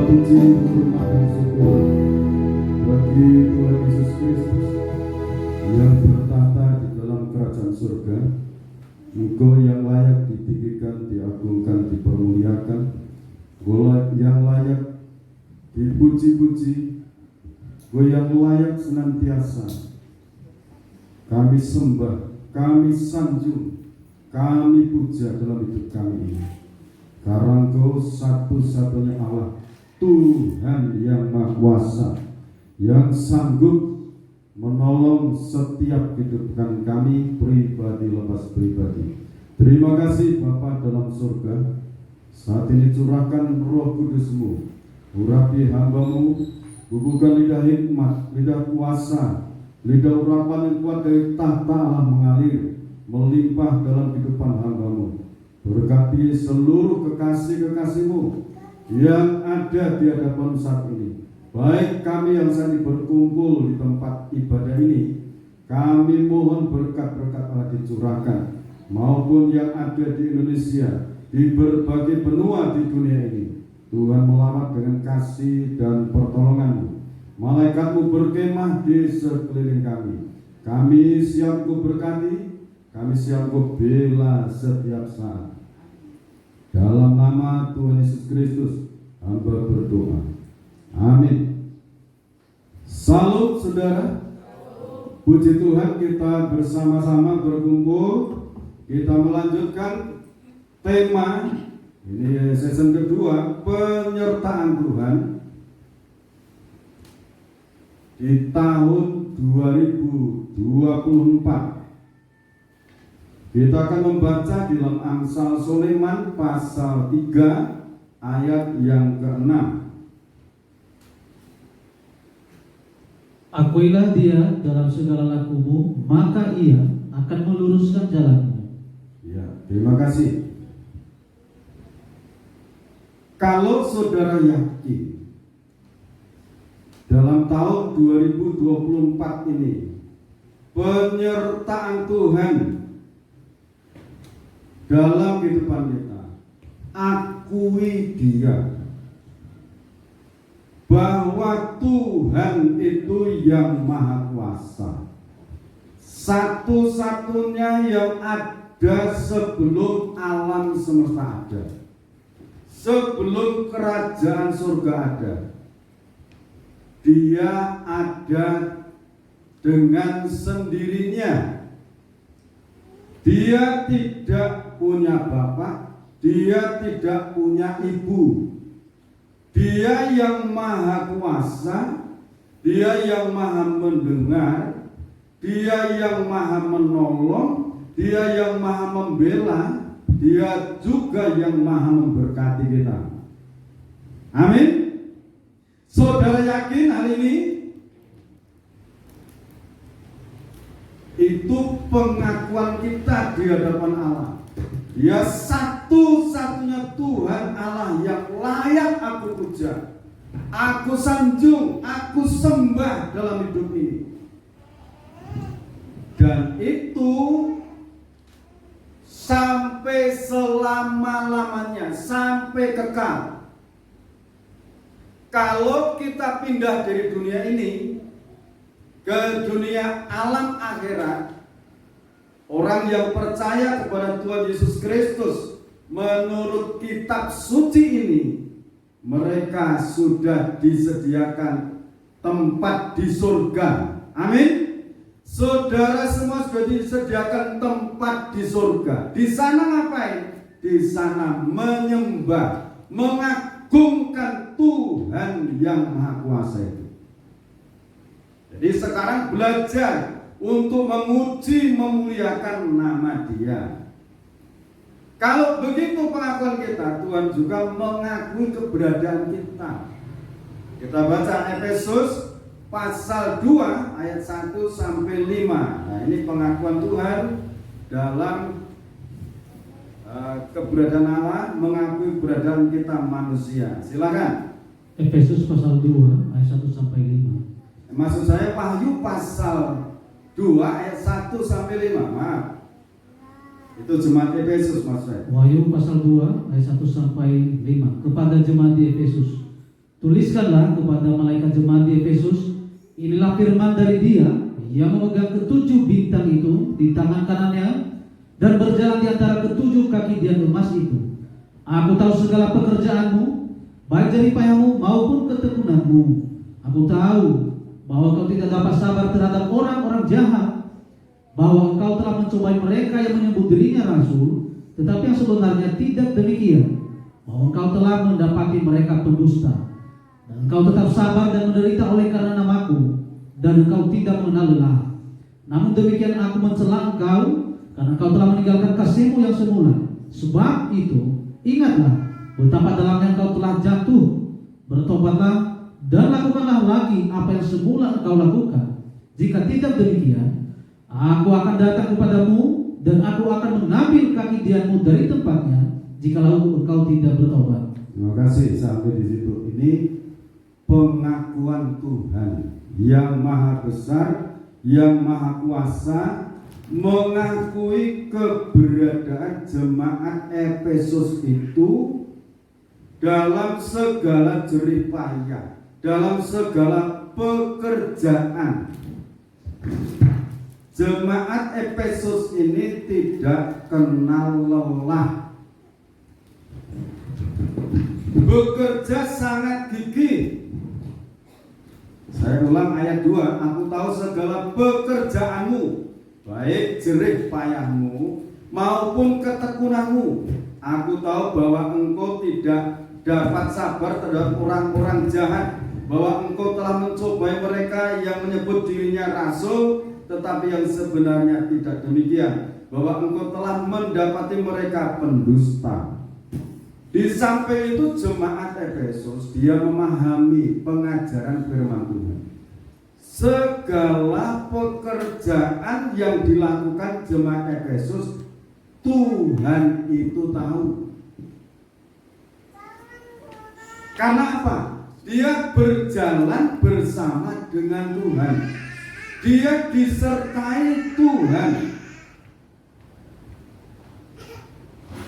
puji, hormat dan syukur bagi Tuhan Yesus Kristus yang bertata di dalam kerajaan surga. Engkau yang layak ditinggikan, diagungkan, dipermuliakan, Engkau yang layak dipuji-puji, Engkau yang layak senantiasa kami sembah, kami sanjung, kami puja dalam hidup kami ini. Karena Engkau satu-satunya Allah, Tuhan yang Maha Kuasa, yang sanggup menolong setiap kehidupan kami pribadi lepas pribadi. Terima kasih Bapa dalam surga. Saat ini curahkan Roh Kudus-Mu, urapi hamba-Mu, bubuhkan lidah hikmat, lidah kuasa, lidah urapan yang kuat dari tahta Allah mengalir, melimpah dalam kehidupan hamba-Mu. Berkati seluruh kekasih-kekasih-Mu yang ada di hadapan saat ini. Baik kami yang saat ini berkumpul di tempat ibadah ini, kami mohon berkat-berkat Allah dicurahkan, maupun yang ada di Indonesia, di berbagai benua di dunia ini. Tuhan melawat dengan kasih dan pertolongan-Mu. Malaikat-Mu berkemah di sekeliling kami. Kami siap Ku berkati, kami siap Ku bela setiap saat. Dalam nama Tuhan Yesus Kristus, hamba berdoa. Amin. Salut saudara. Puji Tuhan, kita bersama-sama berkumpul. Kita melanjutkan tema ini, season kedua, penyertaan Tuhan di tahun 2024. Kita akan membaca di dalam Amsal Sulaiman pasal 3 ayat yang ke-6. Akuilah dia dalam segala lakumu, maka ia akan meluruskan jalanmu. Ya, terima kasih. Kalau saudara yakin dalam tahun 2024 ini penyertaan Tuhan dalam kehidupan kita, akui dia bahwa Tuhan itu yang Maha Kuasa, satu-satunya yang ada sebelum alam semesta ada, sebelum kerajaan surga ada. Dia ada dengan sendirinya. Dia tidak punya bapak, dia tidak punya ibu. Dia yang Maha Kuasa, dia yang Maha mendengar, dia yang Maha menolong, dia yang Maha membela, dia juga yang Maha memberkati kita. Amin. Saudara yakin hal ini? Itu pengakuan kita di hadapan Allah. Dia satu-satunya Tuhan Allah yang layak aku puja, aku sanjung, aku sembah dalam hidup ini. Dan itu sampai selama-lamanya, sampai kekal. Kalau kita pindah dari dunia ini ke dunia alam akhirat, orang yang percaya kepada Tuhan Yesus Kristus menurut kitab suci ini, mereka sudah disediakan tempat di surga. Amin. Saudara semua sudah disediakan tempat di surga. Di sana ngapain? Di sana menyembah, mengagungkan Tuhan yang Maha Kuasa itu. Jadi sekarang belajar untuk memuji, memuliakan nama Dia. Kalau begitu pengakuan kita, Tuhan juga mengakui keberadaan kita. Kita baca Efesus pasal 2 ayat 1 sampai 5. Nah, ini pengakuan Tuhan dalam keberadaan Allah, mengakui keberadaan kita manusia. Silakan. Efesus pasal 2 ayat 1 sampai 5. Maksud saya Wahyu pasal 2 ayat 1 sampai 5. Maaf. Itu jemaat Efesus maksud saya. Wahyu pasal 2 ayat 1 sampai 5 kepada jemaat di Efesus. Tuliskanlah kepada malaikat jemaat di Efesus, inilah firman dari Dia yang memegang ketujuh bintang itu di tangan kanannya dan berjalan di antara ketujuh kaki Dian emas itu. Aku tahu segala pekerjaanmu, baik jerih payahmu maupun ketekunanmu. Aku tahu bahwa kau tidak dapat sabar terhadap orang-orang jahat, bahwa engkau telah mencobai mereka yang menyebut dirinya rasul, tetapi yang sebenarnya tidak demikian, bahwa engkau telah mendapati mereka pendusta. Dan engkau tetap sabar dan menderita oleh karena namaku, dan engkau tidak mengenal lelah. Namun demikian aku mencela engkau, karena engkau telah meninggalkan kasihmu yang semula. Sebab itu, ingatlah betapa dalamnya engkau telah jatuh. Bertobatlah dan lakukanlah lagi apa yang semula engkau lakukan. Jika tidak demikian, aku akan datang kepadamu, dan aku akan mengambil kaki Dianmu dari tempatnya, jikalau engkau tidak bertobat. Terima kasih sampai di situ. Ini pengakuan Tuhan yang maha besar, yang maha kuasa, mengakui keberadaan jemaat Efesus itu dalam segala jerih payah, dalam segala pekerjaan. Jemaat Efesus ini tidak kenal lelah, bekerja sangat gigih. Saya ulang ayat 2, aku tahu segala pekerjaanmu, baik jerih payahmu maupun ketekunanmu. Aku tahu bahwa engkau tidak dapat sabar terhadap orang-orang jahat, bahwa engkau telah mencobai mereka yang menyebut dirinya rasul, tetapi yang sebenarnya tidak demikian, bahwa engkau telah mendapati mereka pendusta. Di samping itu jemaat Efesus dia memahami pengajaran firman Tuhan. Segala pekerjaan yang dilakukan jemaat Efesus, Tuhan itu tahu. Karena apa? Dia berjalan bersama dengan Tuhan. Dia disertai Tuhan.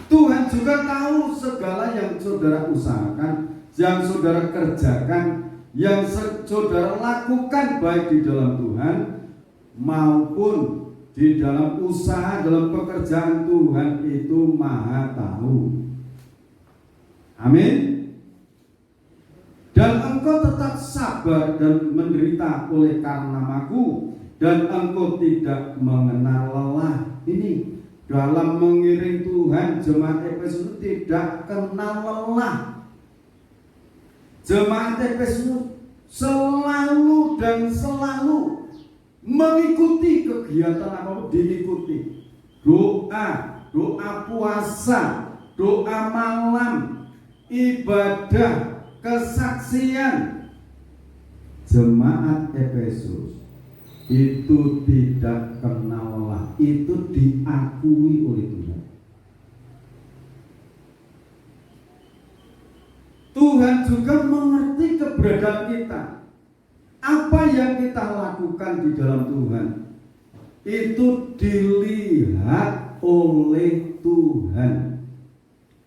Tuhan juga tahu segala yang saudara usahakan, yang saudara kerjakan, yang saudara lakukan baik di dalam Tuhan maupun di dalam usaha, dalam pekerjaan. Tuhan itu maha tahu. Amin. Dan engkau tetap sabar dan menderita oleh karena namaku, dan engkau tidak mengenal lelah. Ini dalam mengiring Tuhan, jemaat Efesus tidak kenal lelah. Jemaat Efesus selalu dan selalu mengikuti kegiatan apapun, diikuti. Doa puasa, doa malam, ibadah, kesaksian. Jemaat Efesus itu tidak kenal lelah, itu diakui oleh Tuhan. Tuhan juga mengerti keberadaan kita. Apa yang kita lakukan di dalam Tuhan itu dilihat oleh Tuhan.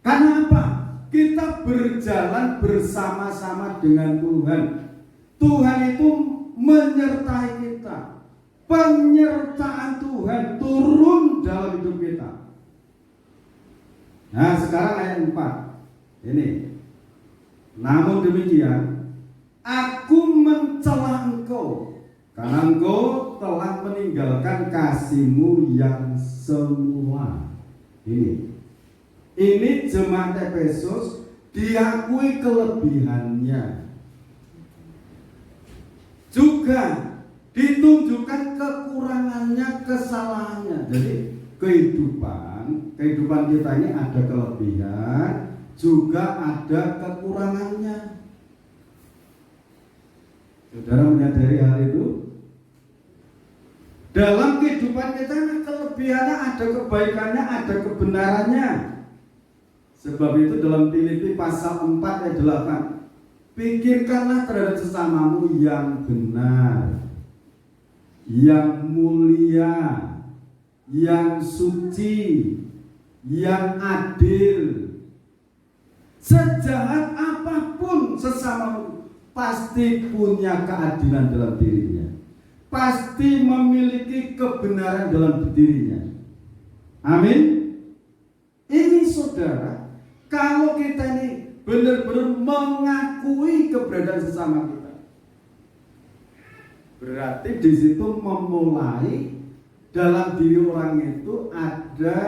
Karena apa? Kita berjalan bersama-sama dengan Tuhan. Tuhan itu menyertai kita. Penyertaan Tuhan turun dalam hidup kita. Nah, sekarang ayat 4. Ini. Namun demikian, aku mencela engkau karena engkau telah meninggalkan kasihmu yang semula. Ini jemaat Efesus diakui kelebihannya. Juga ditunjukkan kekurangannya, kesalahannya. Jadi kehidupan kita ini ada kelebihan, juga ada kekurangannya. Saudara menyadari hal itu? Dalam kehidupan kita ada kelebihannya, ada kebaikannya, ada kebenarannya. Sebab itu dalam Filipi pasal 4 ayat 8, pikirkanlah terhadap sesamamu yang benar, yang mulia, yang suci, yang adil. Sejahat apapun bersamamu pasti punya keadilan dalam dirinya, pasti memiliki kebenaran dalam dirinya. Amin. Ini saudara, kalau kita ini benar-benar mengakui keberadaan sesama kita, berarti di situ memulai dalam diri orang itu ada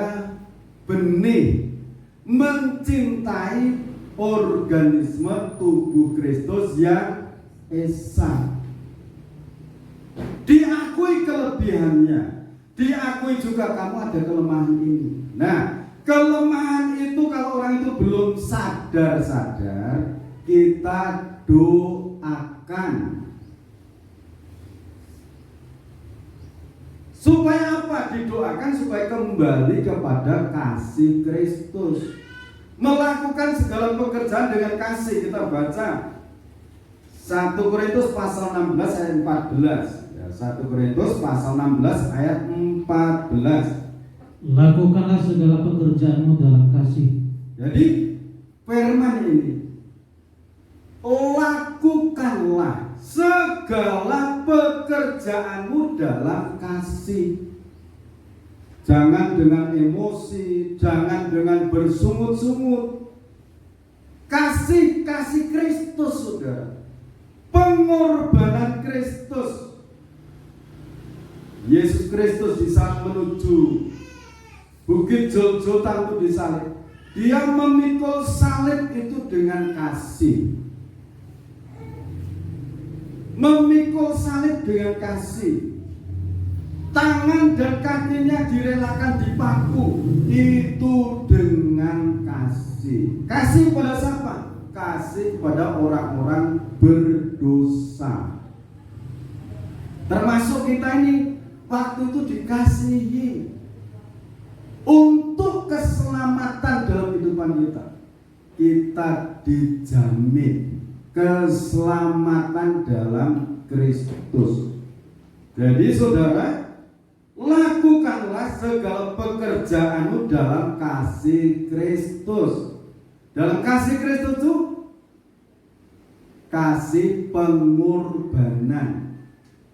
benih mencintai organisme tubuh Kristus yang esa. Diakui kelebihannya, diakui juga kamu ada kelemahan ini. Nah, kelemahan itu kalau orang itu belum sadar-sadar, kita doakan. Supaya apa? Didoakan supaya kembali kepada kasih Kristus, melakukan segala pekerjaan dengan kasih. Kita baca 1 Korintus pasal 16 ayat 14 ya, 1 Korintus pasal 16 ayat 14. Lakukanlah segala pekerjaanmu dalam kasih. Jadi firman ini, lakukanlah segala pekerjaanmu dalam kasih. Jangan dengan emosi, jangan dengan bersungut-sungut. Kasih Kristus, saudara. Pengorbanan Kristus. Yesus Kristus di saat menuju Bukit Golgota itu disalib. Dia memikul salib itu dengan kasih. Memikul salib dengan kasih. Tangan dan kakinya direlakan dipaku, itu dengan kasih. Kasih pada siapa? Kasih pada orang-orang berdosa. Termasuk kita ini waktu itu dikasihi untuk keselamatan dalam kehidupan kita. Kita dijamin keselamatan dalam Kristus. Jadi saudara, lakukanlah segala pekerjaanmu dalam kasih Kristus. Dalam kasih Kristus itu kasih pengorbanan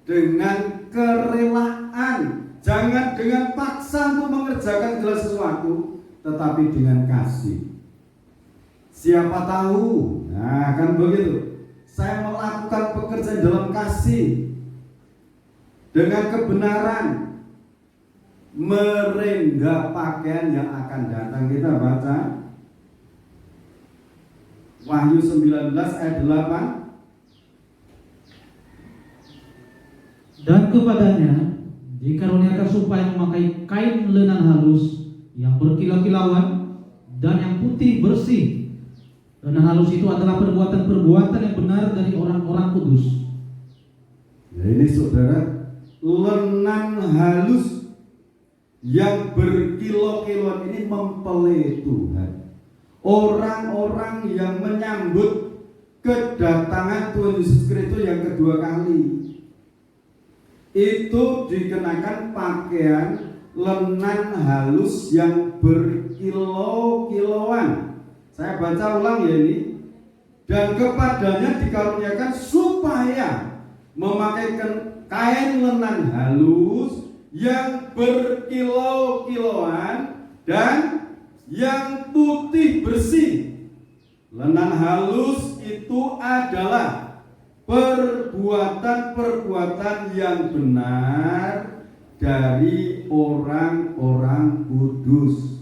dengan kerelaan, jangan dengan paksa untuk mengerjakan segala sesuatu, tetapi dengan kasih. Siapa tahu, nah kan begitu, saya melakukan pekerjaan dalam kasih, dengan kebenaran, merengga pakaian yang akan datang. Kita baca Wahyu 19 ayat 8. Dan kepadanya dikaruniakan supaya memakai kain lenan halus yang berkilau-kilauan dan yang putih bersih. Lenan halus itu adalah perbuatan-perbuatan yang benar dari orang-orang kudus. Ya, ini saudara, lenan halus yang berkilau-kilauan ini mempelai Tuhan. Orang-orang yang menyambut kedatangan Tuhan Yesus Kristus yang kedua kali itu dikenakan pakaian lenan halus yang berkilau-kilauan. Saya baca ulang ya ini. Dan kepadanya dikaruniakan supaya memakai kain lenan halus yang berkilau-kilauan dan yang putih bersih. Lenan halus itu adalah perbuatan-perbuatan yang benar dari orang-orang kudus.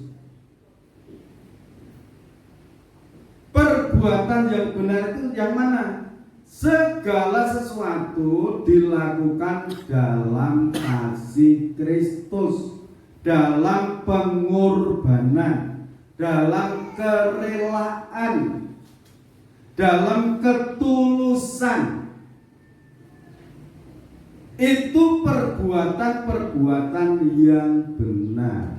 Perbuatan yang benar itu yang mana? Segala sesuatu dilakukan dalam kasih Kristus, dalam pengorbanan, dalam kerelaan, dalam ketulusan. Itu perbuatan-perbuatan yang benar.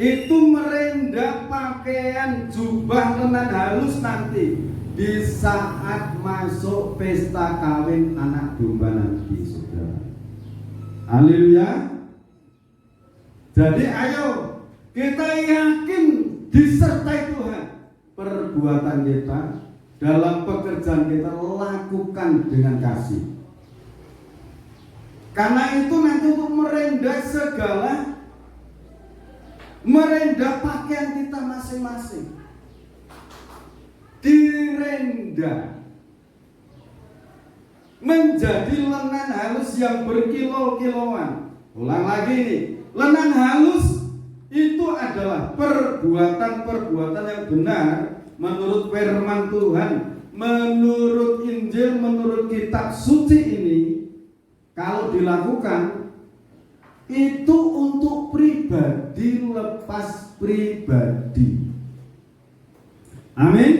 Itu merenda pakaian jubah lenan halus nanti di saat masuk pesta kawin anak domba nanti, saudara. Haleluya. Jadi ayo kita yakin disertai Tuhan. Perbuatan kita, dalam pekerjaan kita lakukan dengan kasih. Karena itu nanti untuk merendah pakaian kita masing-masing, direndah menjadi lenan halus yang berkilo-kiloan. Ulang lagi nih, lenan halus itu adalah perbuatan-perbuatan yang benar menurut firman Tuhan, menurut Injil, menurut kitab suci ini. Kalau dilakukan itu untuk pribadi, lepas pribadi. Amin.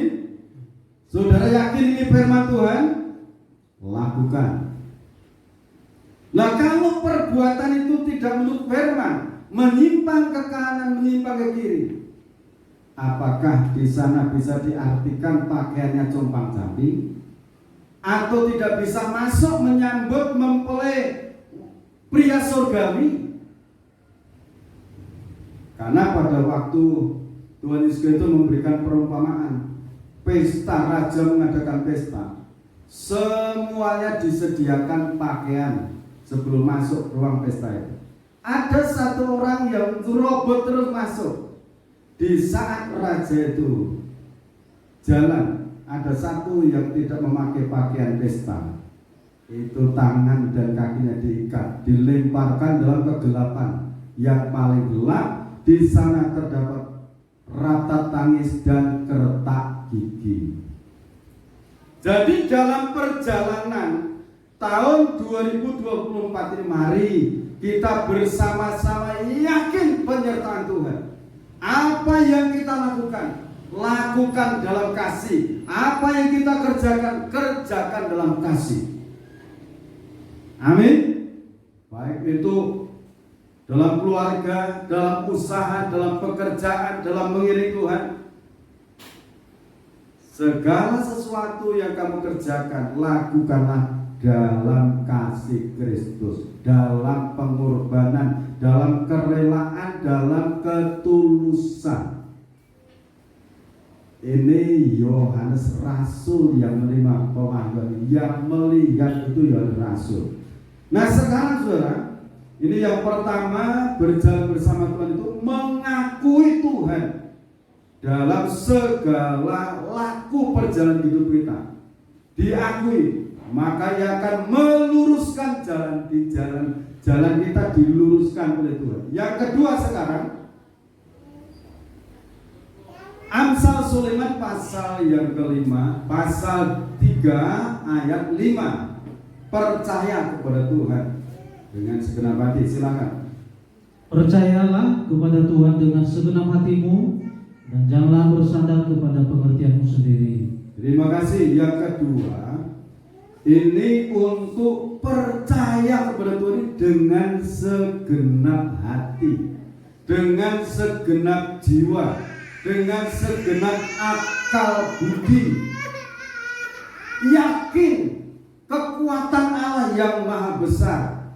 Saudara yakin ini firman Tuhan? Lakukan. Nah, kalau perbuatan itu tidak menurut firman, menyimpang ke kanan, menyimpang ke kiri, apakah di sana bisa diartikan pakaiannya compang-camping? Atau tidak bisa masuk menyambut mempelai pria surgawi? Karena pada waktu Tuhan Yesus itu memberikan perumpamaan, pesta, raja mengadakan pesta, semuanya disediakan pakaian sebelum masuk ruang pesta itu. Ada satu orang yang robot terus masuk. Di saat raja itu jalan, ada satu yang tidak memakai pakaian pesta. Itu tangan dan kakinya diikat, dilemparkan dalam kegelapan yang paling gelap. Di sana terdapat ratat tangis dan kertak gigi. Jadi dalam perjalanan tahun 2024 ini, mari kita bersama-sama yakin penyertaan Tuhan. Apa yang kita lakukan dalam kasih. Apa yang kita kerjakan dalam kasih. Amin. Baik itu dalam keluarga, dalam usaha, dalam pekerjaan, dalam mengiring Tuhan. Segala sesuatu yang kamu kerjakan, lakukanlah dalam kasih Kristus, dalam pengorbanan, dalam kerelaan, dalam ketulusan. Ini Yohanes Rasul yang menerima pemanggilan, yang melihat itu Yohanes Rasul. Nah sekarang saudara, ini yang pertama, berjalan bersama Tuhan itu mengakui Tuhan dalam segala laku perjalanan hidup kita. Diakui, maka ia akan meluruskan jalan kita diluruskan oleh Tuhan. Yang kedua sekarang, Amsal Sulaiman pasal yang kelima, pasal 3 ayat 5. Percaya kepada Tuhan dengan segenap hati. Silakan. Percayalah kepada Tuhan dengan segenap hatimu dan janganlah bersandar kepada pengertianmu sendiri. Terima kasih. Yang kedua, ini untuk percaya kepada Tuhan dengan segenap hati, dengan segenap jiwa, dengan segenap akal budi. Yakin kekuatan Allah yang maha besar.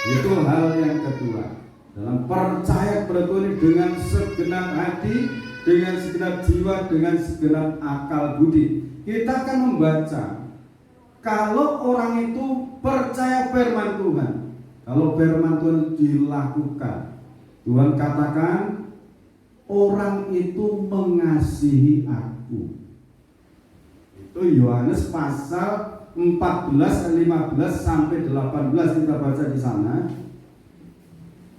Itu hal yang kedua. Dalam percaya kepada Tuhan dengan segenap hati, dengan segenap jiwa, dengan segenap akal budi. Kita akan membaca, kalau orang itu percaya firman Tuhan, kalau firman Tuhan dilakukan, Tuhan katakan, orang itu mengasihi aku. Itu Yohanes pasal 14, 15 sampai 18 kita baca di sana.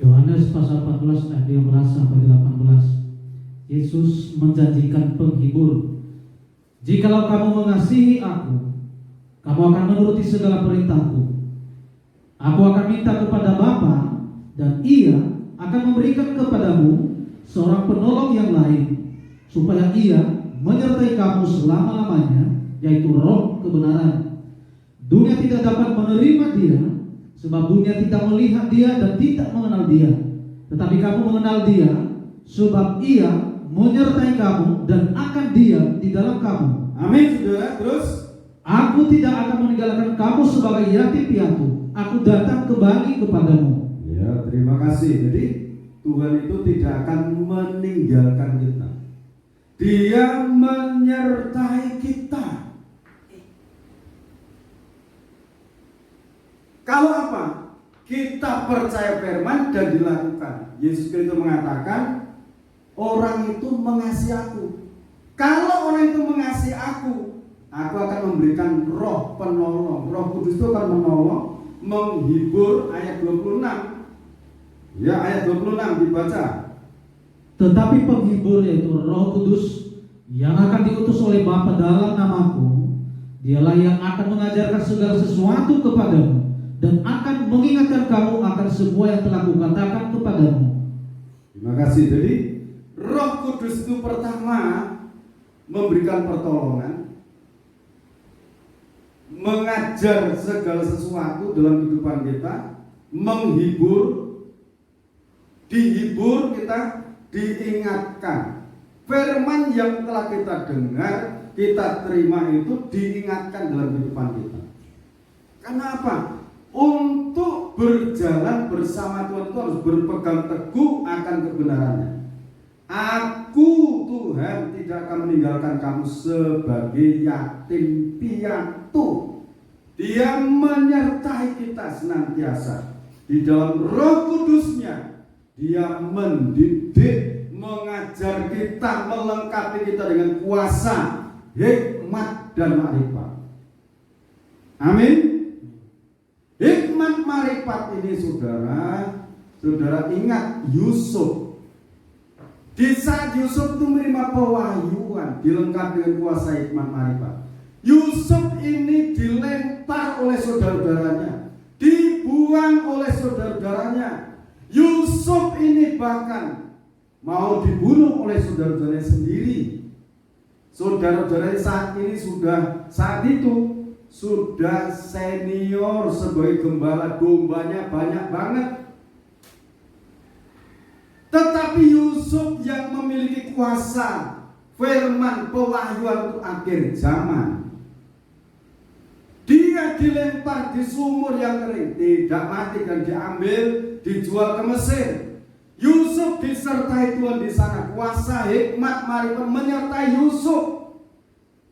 Yohanes pasal 14 ayat 15 sampai 18. Yesus menjanjikan penghibur. Jikalau kamu mengasihi aku, kamu akan menuruti segala perintahku. Aku akan minta kepada Bapa, dan Ia akan memberikan kepadamu seorang penolong yang lain, supaya Ia menyertai kamu selama-lamanya, yaitu Roh kebenaran. Dunia tidak dapat menerima Dia, sebab dunia tidak melihat Dia dan tidak mengenal Dia. Tetapi kamu mengenal Dia, sebab Ia menyertai kamu dan akan diam di dalam kamu. Amin, saudara. Terus, aku tidak akan meninggalkan kamu sebagai yatim piatu. Aku datang kembali kepadamu. ya, terima kasih. Jadi Tuhan itu tidak akan meninggalkan kita. Dia menyertai kita. Kalau apa? Kita percaya firman dan dilakukan. Yesus Kristus mengatakan, orang itu mengasihi aku. Kalau orang itu mengasihi aku akan memberikan roh penolong. Roh Kudus itu akan menolong, menghibur. Ayat 26. Ya, ayat 26 dibaca. Tetapi penghibur yaitu Roh Kudus yang akan diutus oleh Bapa dalam namaku, dialah yang akan mengajarkan segala sesuatu kepadamu dan akan mengingatkan kamu akan semua yang telah kukatakan kepadamu. Terima kasih. Jadi Roh Kudus itu pertama memberikan pertolongan, mengajar segala sesuatu dalam kehidupan kita, menghibur, dihibur kita, diingatkan. Firman yang telah kita dengar, kita terima itu diingatkan dalam kehidupan kita. Karena apa? Untuk berjalan bersama Tuhan itu harus berpegang teguh akan kebenarannya. Aku Tuhan tidak akan meninggalkan kamu sebagai yatim piatu. Dia menyertai kita senantiasa. Di dalam Roh Kudusnya Dia mendidik, mengajar kita, melengkapi kita dengan kuasa, hikmat dan marifat. Amin. Hikmat marifat ini saudara ingat Yusuf. Di saat Yusuf itu menerima pewahyuan, dilengkapi dengan kuasa hikmat marifat. Yusuf ini dilempar oleh saudara-saudaranya, dibuang oleh saudara-saudaranya. Yusuf ini bahkan mau dibunuh oleh saudara-saudaranya sendiri. Saudara-saudaranya saat itu sudah senior sebagai gembala, dombanya banyak banget. Tetapi Yusuf yang memiliki kuasa firman pewahyuan untuk akhir zaman, dia dilempar di sumur yang kering, tidak mati dan diambil, dijual ke Mesir. Yusuf disertai Tuhan di sana, kuasa hikmat marifat menyertai Yusuf.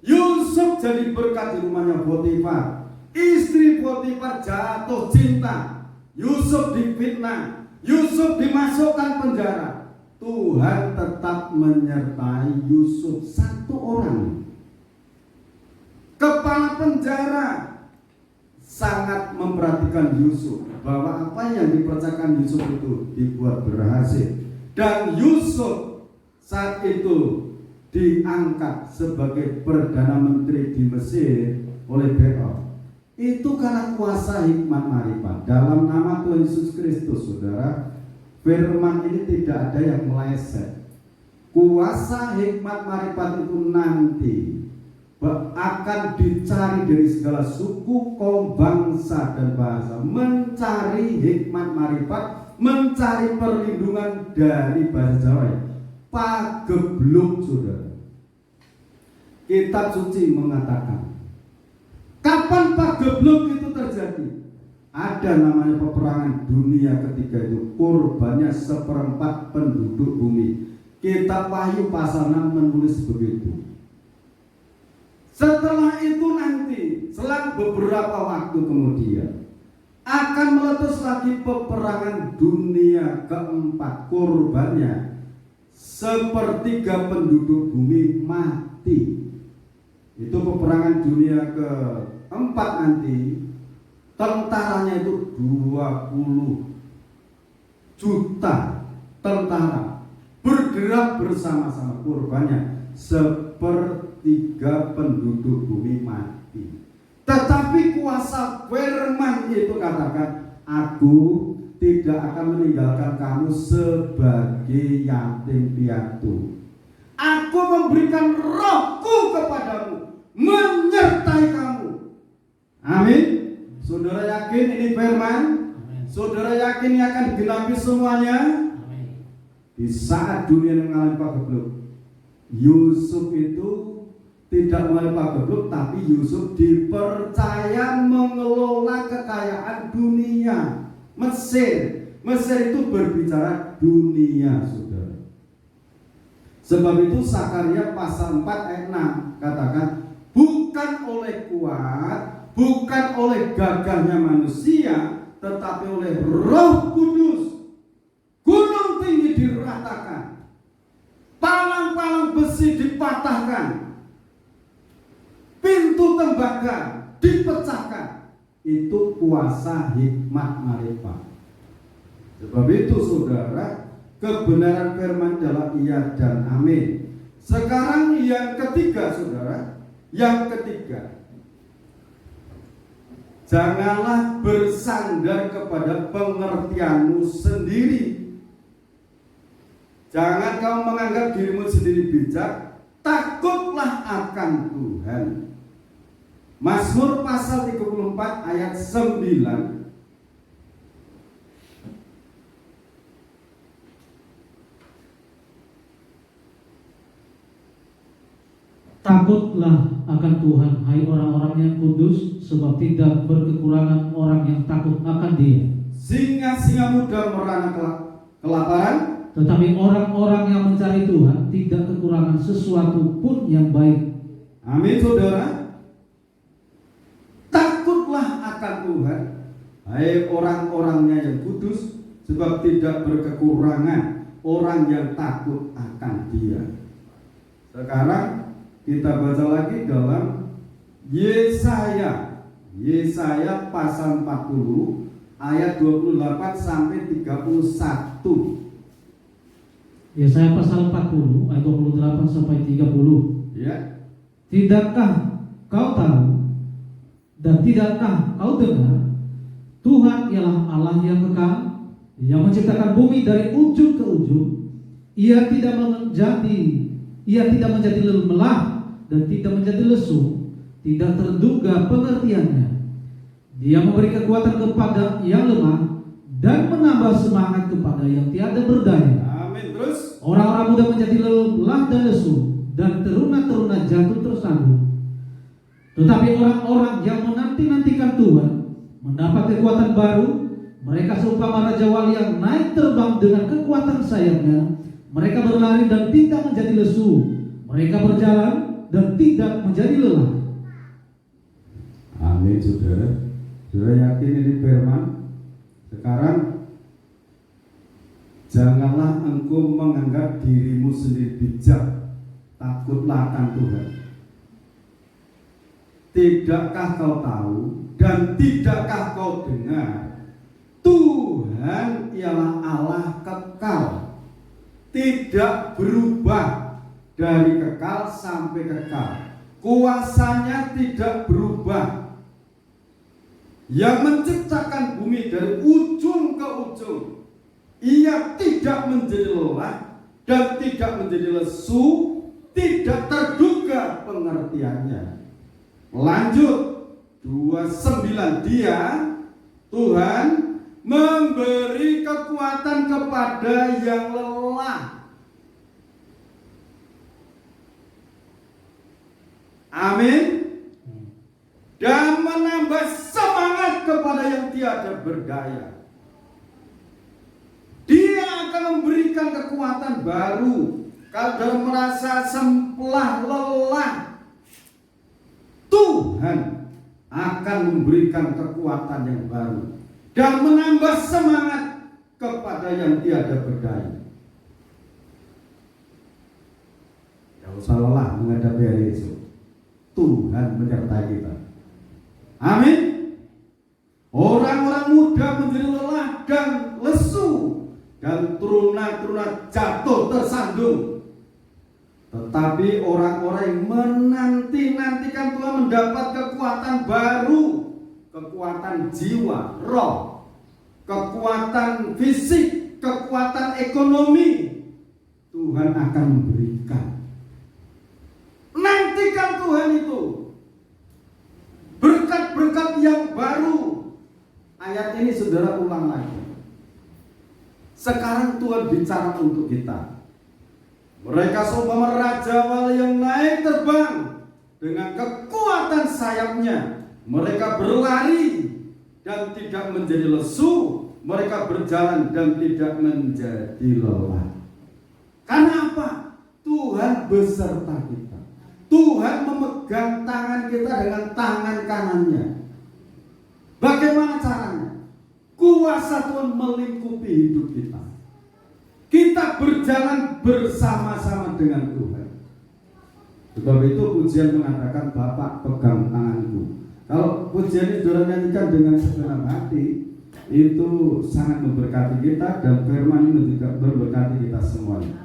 Yusuf jadi berkat di rumahnya Potifar. Istri Potifar jatuh cinta. Yusuf difitnah. Yusuf dimasukkan penjara. Tuhan tetap menyertai Yusuf, satu orang. Kepala penjara sangat memperhatikan Yusuf, bahwa apa yang dipercayakan Yusuf itu dibuat berhasil. Dan Yusuf saat itu diangkat sebagai Perdana Menteri di Mesir oleh Firaun. Itu karena kuasa hikmat marifat. Dalam nama Tuhan Yesus Kristus, saudara, firman ini tidak ada yang meleset. Kuasa hikmat marifat itu nanti akan dicari dari segala suku, kaum, bangsa, dan bahasa. Mencari hikmat marifat, mencari perlindungan dari bahasa Jawa. Pagebluk, saudara. Kitab suci mengatakan, kapan pagebluk itu terjadi? Ada namanya peperangan dunia ketiga itu, korbannya 1/4 penduduk bumi. Kitab Wahyu pasal 6 menulis begitu. Setelah itu nanti, selang beberapa waktu kemudian, akan meletus lagi peperangan dunia keempat. Korbannya 1/3 penduduk bumi mati. Itu peperangan dunia keempat nanti. Tentaranya itu 20 juta tentara bergerak bersama-sama. Korbannya 1/3 penduduk bumi mati. Tetapi kuasa firman itu katakan, aku tidak akan meninggalkan kamu sebagai yatim piatu. Aku memberikan rohku kepadamu, menyertai kamu. Amin. Saudara yakin ini firman? Amin. Saudara yakin ini akan digenapi semuanya? Amin. Di saat dunia mengalami pagebluk, Yusuf itu tidak mengalami pagebluk, tapi Yusuf dipercaya mengelola kekayaan dunia Mesir. Mesir itu berbicara dunia, saudara. Sebab itu Sakaria pasal 4 ayat 6 katakan, bukan oleh kuat, bukan oleh gagahnya manusia, tetapi oleh Roh Kudus gunung tinggi diratakan, palang-palang besi dipatahkan, pintu tembaga dipecahkan. Itu kuasa hikmat marifat. Sebab itu saudara, kebenaran firman adalah iya dan amin. Sekarang yang ketiga saudara, yang ketiga, janganlah bersandar kepada pengertianmu sendiri. Jangan kau menganggap dirimu sendiri bijak, takutlah akan Tuhan. Mazmur pasal 34 ayat 9. Takutlah akan Tuhan, hai orang-orang yang kudus, sebab tidak berkekurangan orang yang takut akan Dia. Singa-singa muda merana kelaparan, Tetapi orang-orang yang mencari Tuhan tidak kekurangan sesuatu pun yang baik. amin saudara. Takutlah akan Tuhan, hai orang-orangnya yang kudus, sebab tidak berkekurangan orang yang takut akan Dia. Sekarang kita baca lagi dalam Yesaya pasal 40 ayat 28 sampai 31. Yesaya pasal 40 ayat 28 sampai 30. Ya. Tidakkah kau tahu dan tidakkah kau dengar, Tuhan ialah Allah yang kekal, yang menciptakan bumi dari ujung ke ujung. Ia tidak menjadi lelah dan tidak menjadi lesu, tidak terduga pengertiannya. Dia memberi kekuatan kepada yang lemah dan menambah semangat kepada yang tiada berdaya. Amin. Terus Orang-orang muda menjadi lelah dan lesu, dan teruna-teruna jatuh tersandung. Tetapi orang-orang yang menanti-nantikan Tuhan mendapat kekuatan baru. Mereka seumpama raja wali yang naik terbang dengan kekuatan sayapnya. Mereka berlari dan tidak menjadi lesu. Mereka berjalan dan tidak menjadi lelah. amin saudara. Saudara yakin ini firman? Sekarang janganlah engkau menganggap dirimu sendiri bijak, takutlah akan Tuhan. Tidakkah kau tahu dan tidakkah kau dengar, Tuhan ialah Allah kekal, tidak berubah, dari kekal sampai kekal. Kuasanya tidak berubah, yang menciptakan bumi dari ujung ke ujung. Ia tidak menjadi lelah dan tidak menjadi lesu, tidak terduga pengertiannya. Lanjut 29, Dia Tuhan memberi kekuatan kepada yang lelah. Amin. Dan menambah semangat kepada yang tiada berdaya. Dia akan memberikan kekuatan baru. Kalau merasa semplah lelah, Tuhan akan memberikan kekuatan yang baru dan menambah semangat kepada yang tiada berdaya. Tidak usah lelah menghadapi hari esok. Tuhan menyertai kita. Amin. Orang-orang muda menjadi lelah dan lesu, dan teruna-teruna jatuh tersandung. Tetapi orang-orang yang menanti-nantikan Tuhan mendapat kekuatan baru, kekuatan jiwa, roh, kekuatan fisik, kekuatan ekonomi. Tuhan akan memberikan. Nantikan Tuhan itu. Berkat-berkat yang baru. Ayat ini saudara ulang lagi. Sekarang Tuhan bicara untuk kita. Mereka seumpama raja wali yang naik terbang dengan kekuatan sayapnya. Mereka berlari dan tidak menjadi lesu. Mereka berjalan dan tidak menjadi lelah. Karena apa? Tuhan beserta kita. Tuhan memegang tangan kita dengan tangan kanannya. Bagaimana caranya? Kuasa Tuhan melingkupi hidup kita. Kita berjalan bersama-sama dengan Tuhan. Sebab itu pujian mengatakan, Bapak pegang tanganku. Kalau pujian itu nyanyikan dengan segenap hati, itu sangat memberkati kita, dan firman ini juga memberkati kita semuanya.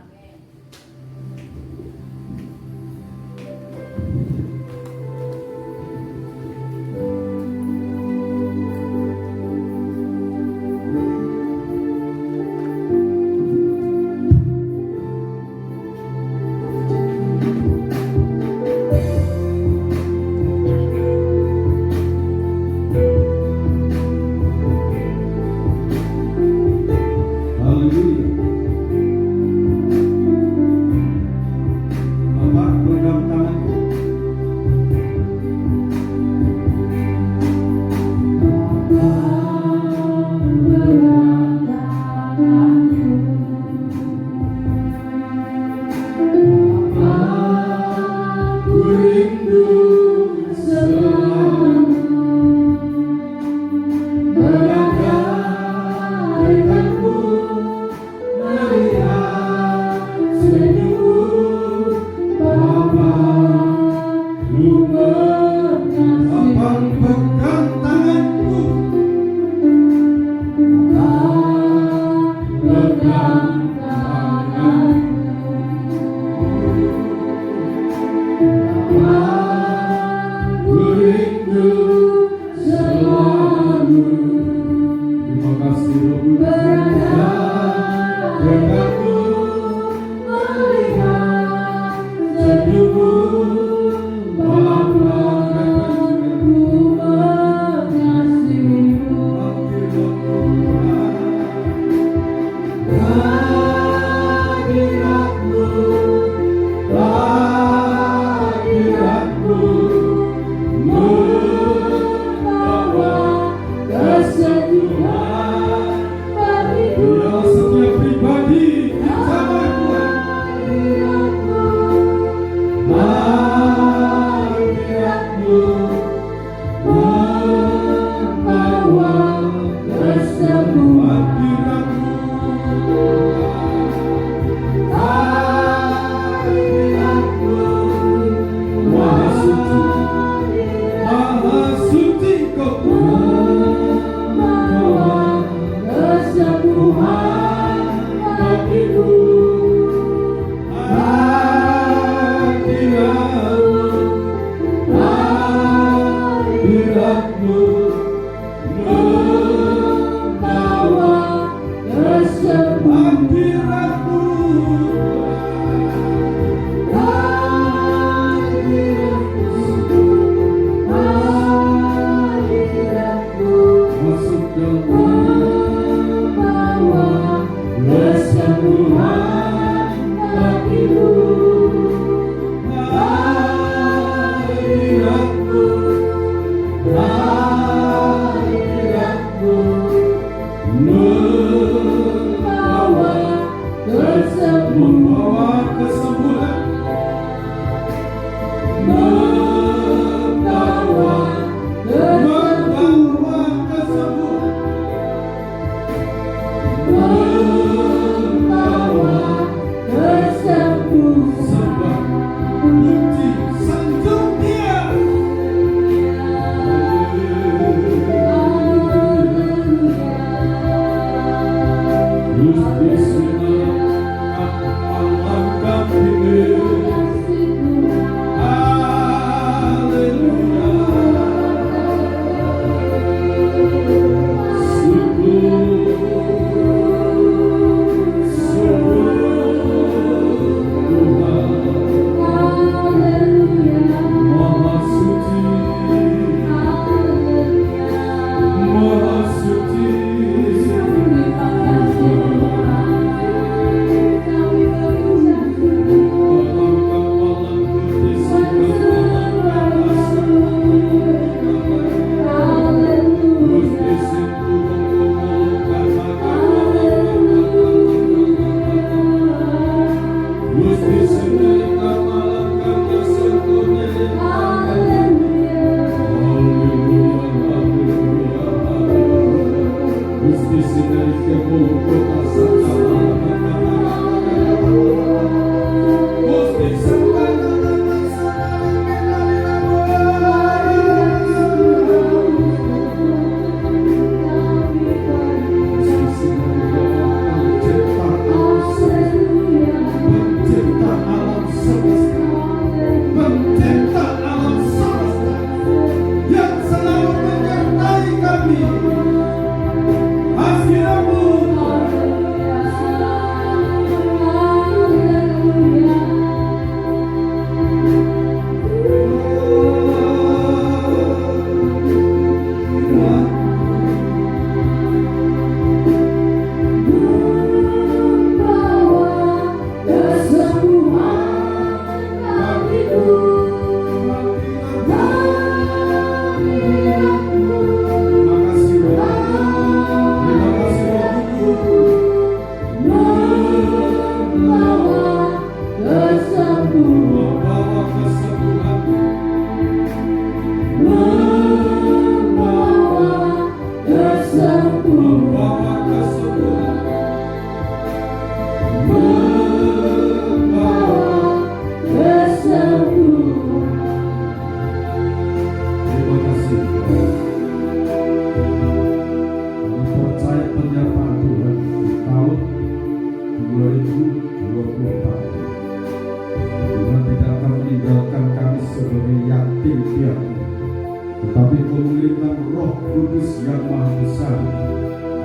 Engkau mengirimkan Roh Kudus yang Maha Besar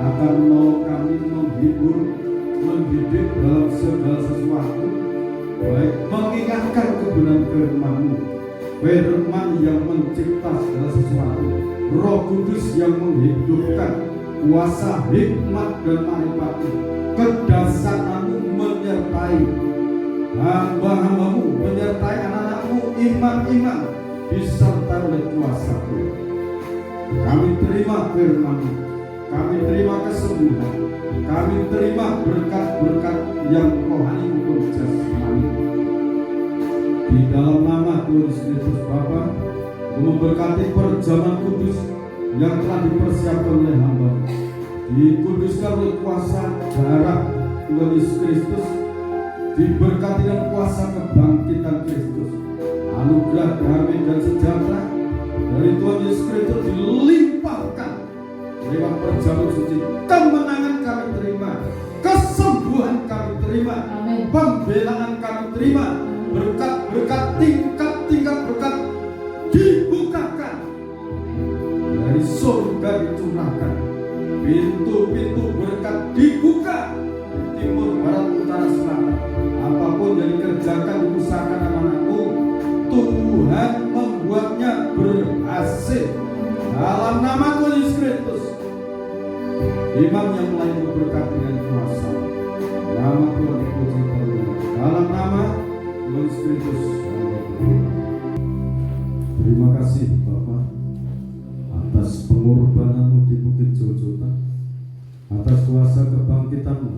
akan menolong kami menghibur, mendidik dalam segala sesuatu, baik mengingatkan kebenaran firman-Mu, firman yang mencipta segala sesuatu, Roh Kudus yang menghidupkan, kuasa hikmat dan marifat-Mu, kedahsyatan-Mu menyertai hamba-hamba-Mu, menyertai anak-anak-Mu, imam-imam, disertai oleh kuasa Tuhan. Kami terima firman-Mu, kami terima kesembuhan, kami terima berkat-berkat yang rohani maupun jasmani. Di dalam nama Tuhan Yesus Kristus Bapa, memberkati perjamuan kudus yang telah dipersiapkan oleh hamba, dikuduskan oleh kuasa darah Tuhan Yesus Kristus, diberkati dengan kuasa kebangkitan Kristus, anugerah damai dan sejahtera dari Tuhan Yesus Kristus dilimpahkan lewat perjamuan suci. Kemenangan kami terima, kesembuhan kami terima, pembelaan kami terima, berkat-berkat tingkat-tingkat berkat dibukakan, dari surga dicurahkan, pintu-pintu berkat dibuka di timur, barat, utara, selatan. Apapun yang dikerjakan, diusahakan anak-anakmu, Tuhan membuatnya berhasil dalam nama Tuhan Yesus Kristus. Imam yang lain berkati dengan kuasa, nama Tuhan dipuji dalam nama Tuhan Yesus Kristus. Terima kasih Bapak atas pengorbanan-Mu di Bukit Joljota, atas kuasa kebangkitan-Mu.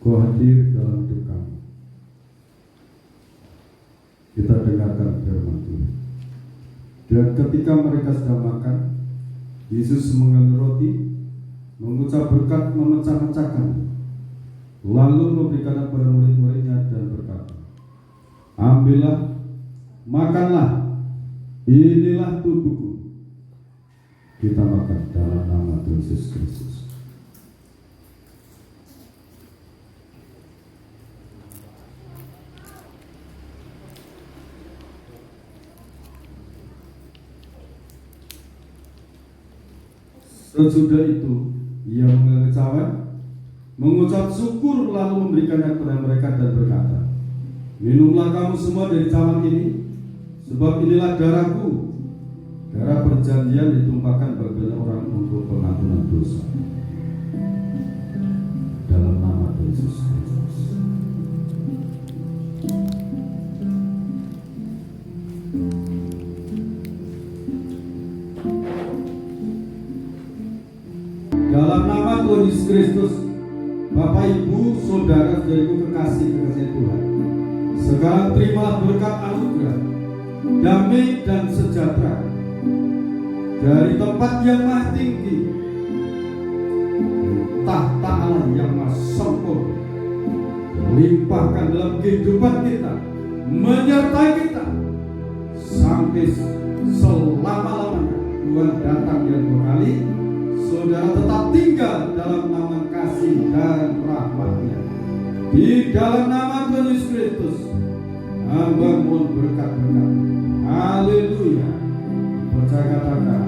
Kau hadir dalam hidup kami. Kita dengarkan firman Tuhan. Dan ketika mereka sedang makan, Yesus mengambil roti, mengucap berkat, memecah-mecahkan, lalu memberikan kepada murid-muridnya dan berkata, ambillah, makanlah, inilah tubuhku. Kita makan dalam nama Tuhan Yesus Kristus. Sesudah itu ia mengambil cawan, mengucap syukur, lalu memberikannya kepada mereka dan berkata, minumlah kamu semua dari cawan ini, sebab inilah darahku, darah perjanjian ditumpahkan bagi orang untuk pengampunan dosa. Dalam nama Yesus Kristus. Dalam nama Tuhan Yesus Kristus, Bapak, Ibu, Saudara, saudariku kekasih Tuhan, sekarang terimalah berkat anugerah, damai dan sejahtera dari tempat yang maha tinggi, tahta Allah yang maha sempurna, limpahkan dalam kehidupan kita, menyertai kita sampai selama-lamanya. Tuhan datang yang dua kali, saudara tetap tinggal dalam naungan kasih dan rahmat-Nya. Di dalam nama Tuhan Yesus Kristus, hamba mohon berkat-berkat. Haleluya. Percaya katakan,